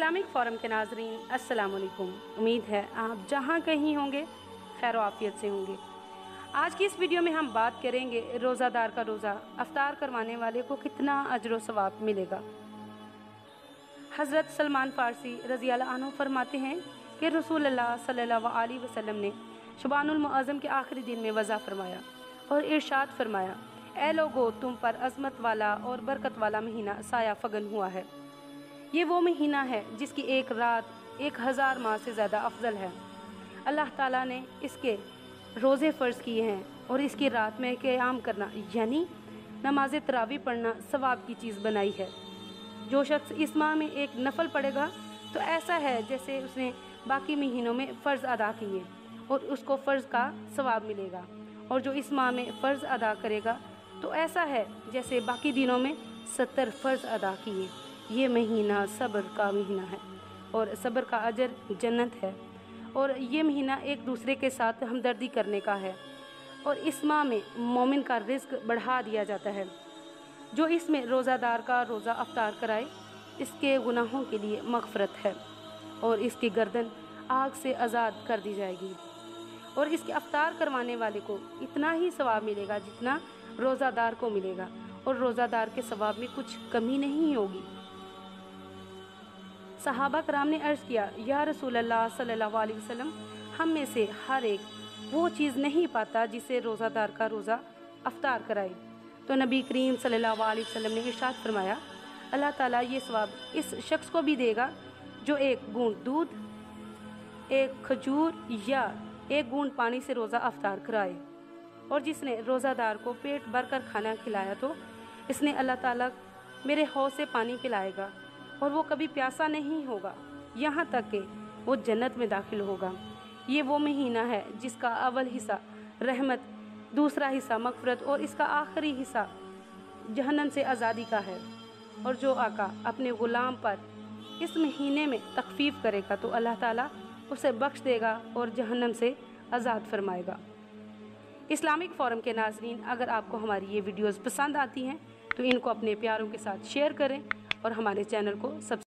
Islamic forum के नाज़रीन अस्सलाम वालेकुम। उम्मीद है आप जहाँ कहीं होंगे खैर आफियत से होंगे। आज की इस वीडियो में हम बात करेंगे रोज़ादार का रोज़ा अफ्तार करवाने वाले को कितना अजर व सवाब मिलेगा। हज़रत सलमान फ़ारसी रज़ी अल्लाह अन्हु फरमाते हैं कि रसूलुल्लाह सल्लल्लाहु अलैहि वसल्लम ने शबानुल मुअज़्ज़म के आखिरी दिन में वज़ा फरमाया और इरशाद फरमाया, ए लोगो, तुम पर अज़मत वाला और बरकत वाला महीना साया फगन हुआ है। ये वो महीना है जिसकी एक रात 1000 माह से ज़्यादा अफजल है। अल्लाह ताला ने इसके रोज़े फ़र्ज़ किए हैं और इसकी रात में क़याम करना यानी नमाज तरावी पढ़ना सवाब की चीज़ बनाई है। जो शख्स इस माह में एक नफल पढ़ेगा तो ऐसा है जैसे उसने बाकी महीनों में फ़र्ज़ अदा किए और उसको फ़र्ज़ का सवाब मिलेगा, और जो इस माह में फ़र्ज़ अदा करेगा तो ऐसा है जैसे बाकी दिनों में 70 फ़र्ज़ अदा किए। ये महीना सब्र का महीना है और सब्र का अजर जन्नत है, और ये महीना एक दूसरे के साथ हमदर्दी करने का है, और इस माह में मोमिन का रिज़्क बढ़ा दिया जाता है। जो इसमें रोज़ादार का रोज़ा अफ्तार कराए इसके गुनाहों के लिए मग़फ़रत है और इसकी गर्दन आग से आज़ाद कर दी जाएगी, और इसके अफ्तार करवाने वाले को इतना ही सवाब मिलेगा जितना रोज़ादार को मिलेगा, और रोज़ादार के सवाब में कुछ कमी नहीं होगी। सहाबा कराम ने अर्ज़ किया, या रसूलल्लाह सल्लल्लाहु अलैहि वसल्लम, हम में से हर एक वो चीज़ नहीं पाता जिसे रोज़ादार का रोज़ा अफ्तार कराए। तो नबी करीम सल्लल्लाहु अलैहि वसल्लम ने इरशाद फरमाया, अल्लाह ताला ये सवाब इस शख्स को भी देगा जो एक बूंद दूध, एक खजूर या एक बूंद पानी से रोज़ा अफ्तार कराए, और जिसने रोज़ादार को पेट भर कर खाना खिलाया तो इसने अल्लाह ताला मेरे हौज़ से पानी पिलाएगा और वो कभी प्यासा नहीं होगा यहाँ तक कि वो जन्नत में दाखिल होगा। ये वो महीना है जिसका अव्वल हिस्सा रहमत, दूसरा हिस्सा मग़फ़रत और इसका आखिरी हिस्सा जहन्नम से आज़ादी का है। और जो आका अपने ग़ुलाम पर इस महीने में तख़फ़ीफ़ करेगा तो अल्लाह ताला उसे बख्श देगा और जहन्नम से आज़ाद फरमाएगा। इस्लामिक फ़ोरम के नाज़रीन, अगर आपको हमारी ये वीडियोज़ पसंद आती हैं तो इनको अपने प्यारों के साथ शेयर करें और हमारे चैनल को सब्सक्राइब